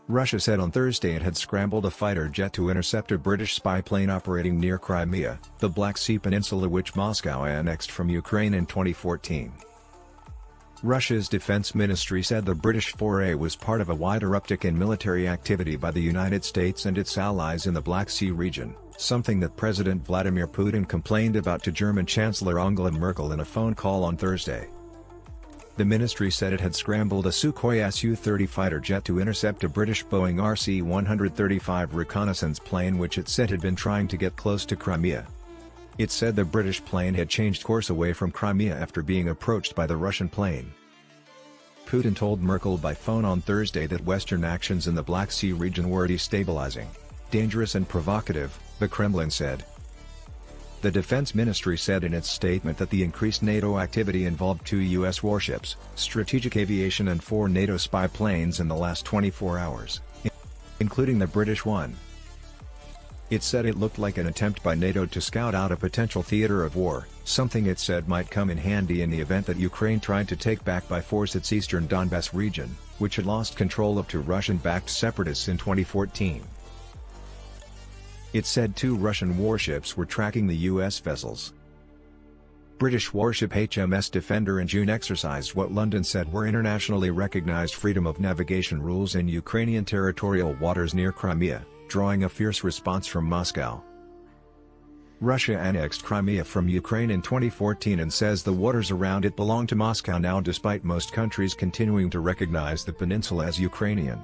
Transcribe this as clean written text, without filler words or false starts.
Russia said on Thursday it had scrambled a fighter jet to intercept a British spy plane operating near Crimea, the Black Sea peninsula which Moscow annexed from Ukraine in 2014. Russia's defense ministry said the British foray was part of a wider uptick in military activity by the United States and its allies in the Black Sea region, something that President Vladimir Putin complained about to German Chancellor Angela Merkel in a phone call on Thursday. The ministry said it had scrambled a Sukhoi SU-30 fighter jet to intercept a British Boeing RC-135 reconnaissance plane which it said had been trying to get close to Crimea. It said the British plane had changed course away from Crimea after being approached by the Russian plane. Putin told Merkel by phone on Thursday that Western actions in the Black Sea region were destabilising, dangerous and provocative, the Kremlin said. The Defense Ministry said in its statement that the increased NATO activity involved 2 U.S. warships, strategic aviation and 4 NATO spy planes in the last 24 hours, including the British one. It said it looked like an attempt by NATO to scout out a potential theater of war, something it said might come in handy in the event that Ukraine tried to take back by force its eastern Donbas region, which had lost control of to Russian-backed separatists in 2014. It said 2 Russian warships were tracking the U.S. vessels. British warship HMS Defender in June exercised what London said were internationally recognized freedom of navigation rules in Ukrainian territorial waters near Crimea, drawing a fierce response from Moscow. Russia annexed Crimea from Ukraine in 2014 and says the waters around it belong to Moscow now despite most countries continuing to recognize the peninsula as Ukrainian.